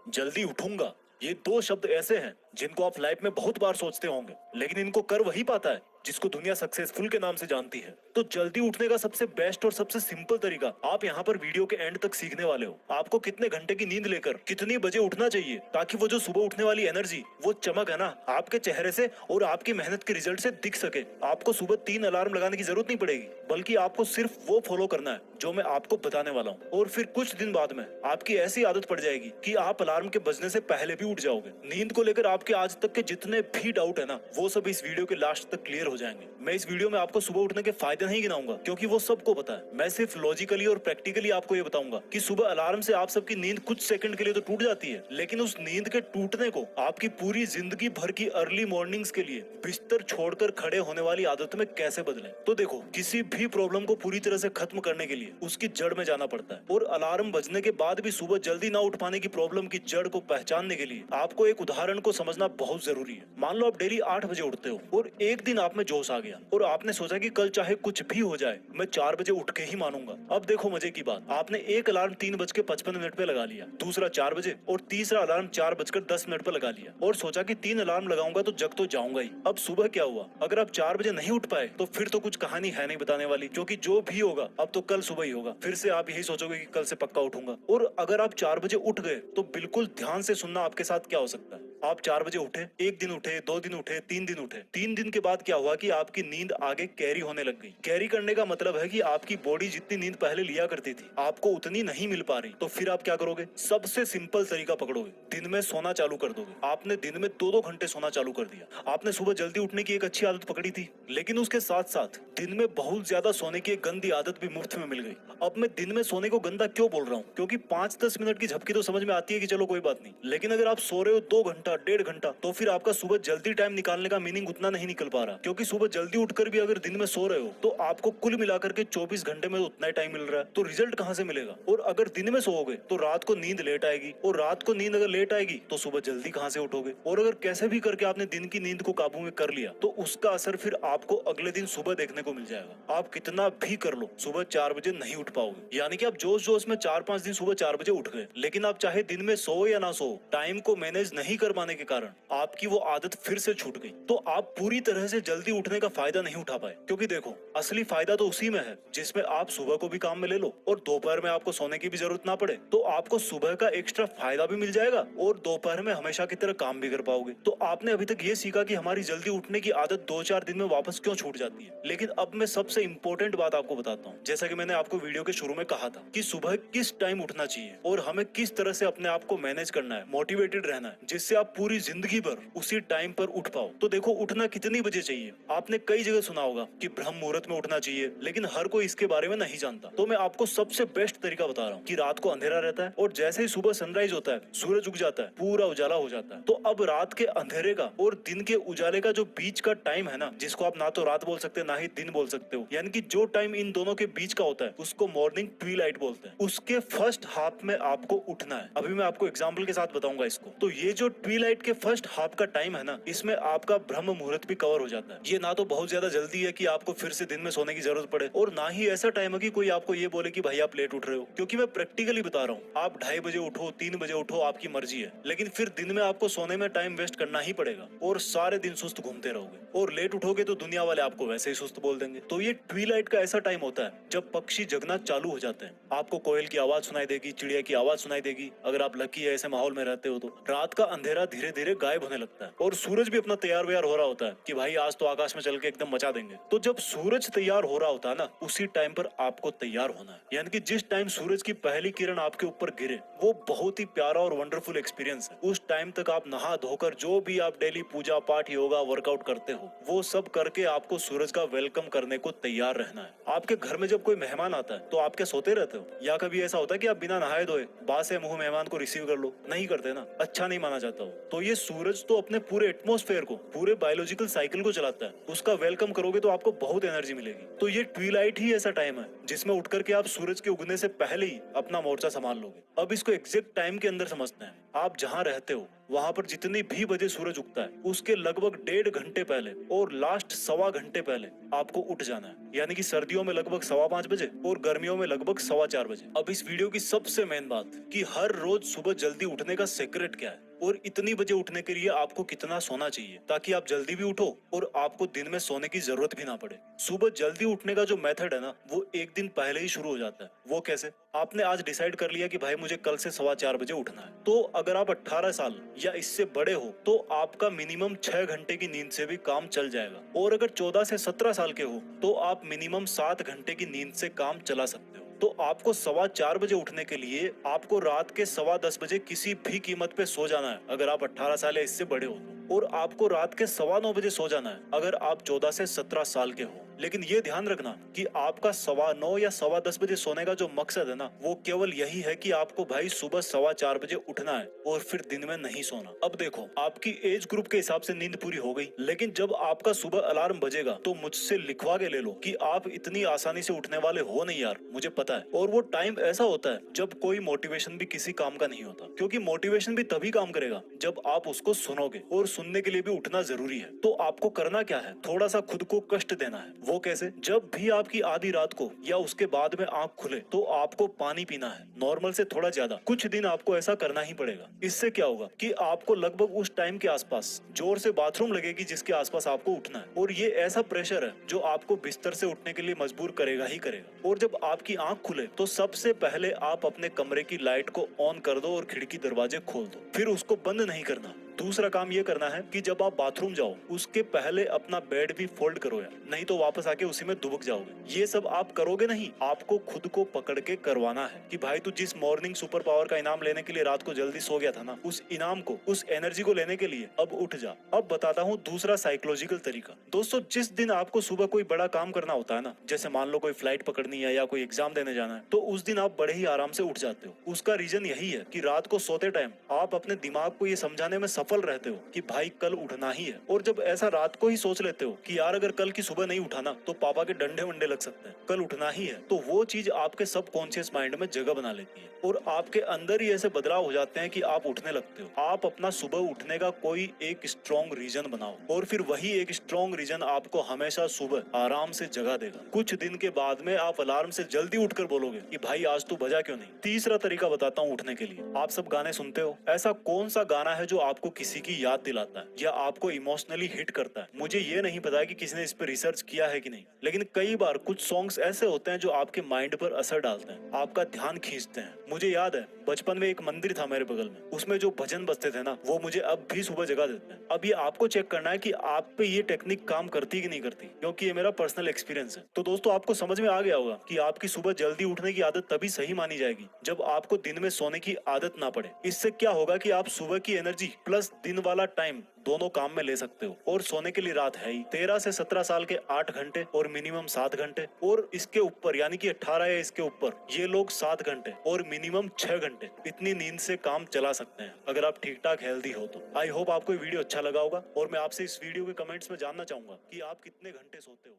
जल्दी उठूंगा, ये दो शब्द ऐसे हैं जिनको आप लाइफ में बहुत बार सोचते होंगे, लेकिन इनको कर वही पाता है जिसको दुनिया सक्सेसफुल के नाम से जानती है। तो जल्दी उठने का सबसे बेस्ट और सबसे सिंपल तरीका आप यहाँ पर वीडियो के एंड तक सीखने वाले हो। आपको कितने घंटे की नींद लेकर कितनी बजे उठना चाहिए ताकि वो जो सुबह उठने वाली एनर्जी, वो चमक है ना, आपके चेहरे से और आपकी मेहनत के रिजल्ट से दिख सके। आपको सुबह 3 अलार्म लगाने की जरूरत नहीं पड़ेगी, बल्कि आपको सिर्फ वो फॉलो करना है जो मैं आपको बताने वाला हूँ। और फिर कुछ दिन बाद में आपकी ऐसी आदत पड़ जाएगी कि आप अलार्म के बजने से पहले भी उठ जाओगे। नींद को लेकर आपके आज तक के जितने भी डाउट है ना, वो सब इस वीडियो के लास्ट तक क्लियर हो जाएंगे। मैं इस वीडियो में आपको सुबह उठने के फायदे नहीं गिनाऊंगा, क्योंकि वो सबको पता है। मैं सिर्फ लॉजिकली और प्रैक्टिकली आपको ये बताऊंगा कि सुबह अलार्म से आप सबकी नींद कुछ सेकंड के लिए तो टूट जाती है, लेकिन उस नींद के टूटने को आपकी पूरी जिंदगी भर की अर्ली मॉर्निंग्स के लिए बिस्तर छोड़कर खड़े होने वाली आदत में कैसे बदलें। तो देखो, किसी भी प्रॉब्लम को पूरी तरह से खत्म करने के लिए उसकी जड़ में जाना पड़ता है, और अलार्म बजने के बाद भी सुबह जल्दी ना उठ पाने की प्रॉब्लम की जड़ को पहचानने के लिए आपको एक उदाहरण को समझना बहुत जरूरी है। मान लो आप डेली 8 बजे उठते हो और एक दिन आप में जोश आ गया और आपने सोचा कि कल चाहे कुछ भी हो जाए मैं 4 बजे उठ के ही मानूंगा। अब देखो मजे की बात, आपने एक अलार्म 3:55 पे लगा लिया, दूसरा 4 बजे और तीसरा अलार्म 4:10 पे लगा लिया और सोचा कि 3 अलार्म लगाऊंगा तो जग तो जाऊंगा ही। अब सुबह क्या हुआ? अगर आप 4 बजे नहीं उठ पाए तो फिर तो कुछ कहानी है नहीं बताने वाली, क्योंकि जो भी होगा अब तो कल सुबह ही होगा। फिर से आप यही सोचोगे कि कल से पक्का उठूंगा। और अगर आप 4 बजे उठ गए तो बिल्कुल ध्यान से सुनना आपके साथ क्या हो सकता है। आप 4 बजे उठे, एक दिन उठे, 2 दिन उठे, 3 दिन उठे। 3 दिन के बाद क्या हुआ कि आपकी नींद आगे कैरी होने लग गई। कैरी करने का मतलब है कि आपकी बॉडी जितनी नींद पहले लिया करती थी आपको उतनी नहीं मिल पा रही। तो फिर आप क्या करोगे? सबसे सिंपल तरीका पकड़ोगे, दिन में सोना चालू कर दोगे। आपने दिन में 2-2 घंटे सोना चालू कर दिया। आपने सुबह जल्दी उठने की एक अच्छी आदत पकड़ी थी, लेकिन उसके साथ साथ दिन में बहुत ज्यादा सोने की एक गंदी आदत भी मुफ्त में मिल गई। अब मैं दिन में सोने को गंदा क्यों बोल रहा हूँ? क्योंकि 5-10 मिनट की झपकी तो समझ में आती है कि चलो कोई बात नहीं, लेकिन अगर आप सो रहे हो 2 घंटा 1.5 घंटा तो फिर आपका सुबह जल्दी टाइम निकालने का मीनिंग उतना नहीं निकल पा रहा। क्योंकि सुबह जल्दी उठकर भी अगर दिन में सो रहे हो तो आपको कुल मिलाकर के 24 घंटे में उतना ही टाइम मिल रहा है, तो रिजल्ट कहाँ से मिलेगा? और अगर दिन में सोओगे तो रात को नींद लेट आएगी, और रात को नींद अगर लेट आएगी तो सुबह जल्दी कहाँ से उठोगे? और अगर कैसे भी करके आपने दिन की नींद को काबू में कर लिया तो उसका असर फिर आपको अगले दिन सुबह देखने को मिल जाएगा। आप कितना भी कर लो सुबह 4 बजे नहीं उठ पाओगे। यानी कि आप जोश जोश में 4-5 दिन सुबह 4 बजे उठ गए, लेकिन आप चाहे दिन में सो या ना सो, टाइम को मैनेज नहीं कर पाने के कारण आपकी वो आदत फिर से छूट गई। तो आप पूरी तरह से जल्दी उठने का फायदा नहीं उठा पाए। क्योंकि देखो, असली फायदा तो उसी में है जिसमें आप सुबह को भी काम में ले लो और दोपहर में आपको सोने की भी जरूरत ना पड़े। तो आपको सुबह का एक्स्ट्रा फायदा भी मिल जाएगा और दोपहर में हमेशा की तरह काम भी कर पाओगे। तो आपने अभी तक ये सीखा कि हमारी जल्दी उठने की आदत 2-4 दिन में वापस क्यों छूट जाती है। लेकिन अब मैं सबसे इंपॉर्टेंट बात आपको बताता हूँ। जैसा कि मैंने आपको वीडियो के शुरू में कहा था कि सुबह किस टाइम उठना चाहिए और हमें किस तरह से अपने आप को मैनेज करना है, मोटिवेटेड रहना है, जिससे आप पूरी जिंदगी भर उसी टाइम पर उठ पाओ। तो देखो, उठना कितनी बजे चाहिए? आपने कई जगह सुना होगा कि ब्रह्म मुहूर्त में उठना चाहिए, लेकिन हर कोई इसके बारे में नहीं जानता। तो मैं आपको सबसे बेस्ट तरीका बता रहा हूँ कि रात को अंधेरा रहता है और जैसे ही सुबह सनराइज होता है, सूरज उग जाता है, पूरा उजाला हो जाता है। तो अब रात के अंधेरे का और दिन के उजाले का जो बीच का टाइम है ना, जिसको आप ना तो रात बोल सकते ना ही दिन बोल सकते हो, यानी कि जो टाइम इन दोनों के बीच का होता है उसको मॉर्निंग ट्विलाइट बोलते हैं। उसके फर्स्ट हाफ में आपको उठना है। अभी मैं आपको एग्जांपल के साथ बताऊंगा इसको। तो ये जो ट्विलाइट के फर्स्ट हाफ का टाइम है ना, इसमें आपका ब्रह्म मुहूर्त भी कवर हो जाता है। ये ना तो बहुत ज्यादा जल्दी है कि आपको फिर से दिन में सोने की जरूरत पड़े, और ना ही ऐसा टाइम है कि कोई आपको ये बोले कि भाई आप लेट उठ रहे हो। क्योंकि मैं प्रैक्टिकली बता रहा हूँ, आप 2:30 बजे उठो, 3 बजे उठो, आपकी मर्जी है, लेकिन फिर दिन में आपको सोने में टाइम वेस्ट करना ही पड़ेगा और सारे दिन सुस्त घूमते रहोगे। और लेट उठोगे तो दुनिया वाले आपको वैसे ही सुस्त बोल देंगे। तो ये ट्विलाइट का ऐसा टाइम होता है जब पक्षी जगना चालू हो जाते हैं। आपको कोयल की आवाज सुनाई देगी, चिड़िया की आवाज सुनाई देगी, अगर आप लकी है ऐसे माहौल में रहते हो तो। रात का अंधेरा धीरे धीरे गायब होने लगता है और सूरज भी अपना तैयार व्यार हो रहा होता है कि भाई आज तो आकाश में चल के एकदम मचा देंगे। तो जब सूरज तैयार हो रहा होता है ना, उसी टाइम पर आपको तैयार होना है। यानी कि जिस टाइम सूरज की पहली किरण आपके ऊपर गिरे, वो बहुत ही प्यारा और वंडरफुल एक्सपीरियंस है। उस टाइम तक आप नहा धोकर जो भी आप डेली पूजा पाठ, योगा, वर्कआउट करते हो, वो सब करके आपको सूरज का वेलकम करने को तैयार रहना है। आपके घर में जब कोई मेहमान आता है तो आप क्या सोते रहते हो? या कभी ऐसा होता है कि आप बिना नहाए धोए बासे मुंह मेहमान को रिसीव कर लो? नहीं करते ना, अच्छा नहीं माना जाता हो। तो ये सूरज तो अपने पूरे एटमॉस्फेयर को, पूरे बायोलॉजिकल साइकिल को चलाता है। उसका वेलकम करोगे तो आपको बहुत एनर्जी मिलेगी। तो ये ट्विलाइट ही ऐसा टाइम है जिसमें उठ करके आप सूरज के उगने से पहले ही अपना मोर्चा संभाल लोगे। अब इसको एग्जैक्ट टाइम के अंदर समझते हैं। आप जहाँ रहते हो वहां पर जितनी भी बजे सूरज उगता है उसके लगभग 1.5 घंटे पहले और लास्ट 1.25 घंटे पहले आपको उठ जाना है। यानी कि सर्दियों में लगभग 5:15 बजे और गर्मियों में लगभग 4:15 बजे। अब इस वीडियो की सबसे मेन बात कि हर रोज सुबह जल्दी उठने का सीक्रेट क्या है और इतनी बजे उठने के लिए आपको कितना सोना चाहिए ताकि आप जल्दी भी उठो और आपको दिन में सोने की जरूरत भी ना पड़े। सुबह जल्दी उठने का जो मेथड है ना, वो एक दिन पहले ही शुरू हो जाता है। वो कैसे? आपने आज डिसाइड कर लिया कि भाई मुझे कल से 4:15 बजे उठना है, तो अगर आप 18 साल या इससे बड़े हो तो आपका मिनिमम 6 घंटे की नींद से भी काम चल जाएगा। और अगर 14 से 17 साल के हो तो आप मिनिमम 7 घंटे की नींद से काम चला सकते हो। तो आपको 4:15 बजे उठने के लिए आपको रात के 10:15 बजे किसी भी कीमत पे सो जाना है अगर आप 18 साल या इससे बड़े हो तो। और आपको रात के 9:15 बजे सो जाना है अगर आप 14 से 17 साल के हो। लेकिन ये ध्यान रखना कि आपका 9:15 या 10:15 बजे सोने का जो मकसद है ना, वो केवल यही है कि आपको भाई सुबह 4:15 बजे उठना है और फिर दिन में नहीं सोना। अब देखो, आपकी एज ग्रुप के हिसाब से नींद पूरी हो गई, लेकिन जब आपका सुबह अलार्म बजेगा तो मुझसे लिखवा के ले लो कि आप इतनी आसानी से उठने वाले हो नहीं यार, मुझे पता है। और वो टाइम ऐसा होता है जब कोई मोटिवेशन भी किसी काम का नहीं होता, क्योंकि मोटिवेशन भी तभी काम करेगा जब आप उसको सुनोगे, और सुनने के लिए भी उठना जरूरी है। तो आपको करना क्या है? थोड़ा सा खुद को कष्ट देना है। वो कैसे? जब भी आपकी आधी रात को या उसके बाद में आंख खुले तो आपको पानी पीना है, नॉर्मल से थोड़ा ज्यादा। कुछ दिन आपको ऐसा करना ही पड़ेगा। इससे क्या होगा कि आपको लगभग उस टाइम के आसपास जोर से बाथरूम लगेगी जिसके आसपास आपको उठना है, और ये ऐसा प्रेशर है जो आपको बिस्तर से उठने के लिए मजबूर करेगा ही करेगा। और जब आपकी आंख खुले तो सबसे पहले आप अपने कमरे की लाइट को ऑन कर दो और खिड़की दरवाजे खोल दो, फिर उसको बंद नहीं करना। दूसरा काम ये करना है कि जब आप बाथरूम जाओ उसके पहले अपना बेड भी फोल्ड करो यार, नहीं तो वापस आके उसी में दुबक जाओगे। ये सब आप करोगे नहीं, आपको खुद को पकड़ के करवाना है कि भाई तू जिस मॉर्निंग सुपर पावर का इनाम लेने के लिए रात को जल्दी सो गया था ना, उस इनाम को, उस एनर्जी को लेने के लिए अब उठ जा। अब बताता हूँ दूसरा साइकोलॉजिकल तरीका। दोस्तों, जिस दिन आपको सुबह कोई बड़ा काम करना होता है ना, जैसे मान लो कोई फ्लाइट पकड़नी है या कोई एग्जाम देने जाना है, तो उस दिन आप बड़े ही आराम से उठ जाते हो। उसका रीजन यही है कि रात को सोते टाइम आप अपने दिमाग को ये समझाने में सफल रहते हो कि भाई कल उठना ही है। और जब ऐसा रात को ही सोच लेते हो कि यार अगर कल की सुबह नहीं उठा ना तो पापा के डंडे वंडे लग सकते हैं, कल उठना ही है, तो वो चीज आपके सबकॉन्शियस माइंड में जगह बना लेती है और आपके अंदर ही ऐसे बदलाव हो जाते हैं कि आप उठने लगते हो। आप अपना सुबह उठने का कोई एक स्ट्रॉन्ग रीजन बनाओ और फिर वही एक स्ट्रॉन्ग रीजन आपको हमेशा सुबह आराम से जगा देगा। कुछ दिन के बाद में आप अलार्म से जल्दी उठकर बोलोगे कि भाई आज तू बजा क्यों नहीं। तीसरा तरीका बताता हूँ उठने के लिए। आप सब गाने सुनते हो, ऐसा कौन सा गाना है जो आपको किसी की याद दिलाता है या आपको इमोशनली हिट करता है? मुझे ये नहीं पता कि किसी ने इस पर रिसर्च किया है कि नहीं, लेकिन कई बार कुछ सॉन्ग्स ऐसे होते हैं जो आपके माइंड पर असर डालते हैं, आपका ध्यान खींचते हैं। मुझे याद है बचपन में एक मंदिर था मेरे बगल में, उसमें जो भजन बजते थे ना, वो मुझे अब भी सुबह जगा देते हैं। अब ये आपको चेक करना है कि आप पे ये टेक्निक काम करती कि नहीं करती, क्योंकि ये मेरा पर्सनल एक्सपीरियंस है। तो दोस्तों, आपको समझ में आ गया होगा कि आपकी सुबह जल्दी उठने की आदत तभी सही मानी जाएगी जब आपको दिन में सोने की आदत ना पड़े। इससे क्या होगा कि आप सुबह की एनर्जी प्लस दिन वाला टाइम दोनों काम में ले सकते हो। और सोने के लिए रात है ही 13 से 17 साल के 8 घंटे और मिनिमम 7 घंटे, और इसके ऊपर यानी कि 18 या इसके ऊपर ये लोग 7 घंटे और मिनिमम 6 घंटे इतनी नींद से काम चला सकते हैं अगर आप ठीक ठाक हेल्दी हो तो। आई होप आपको ये वीडियो अच्छा लगा होगा और मैं आपसे इस वीडियो के कमेंट्स में जानना चाहूंगा कि आप कितने घंटे सोते हो।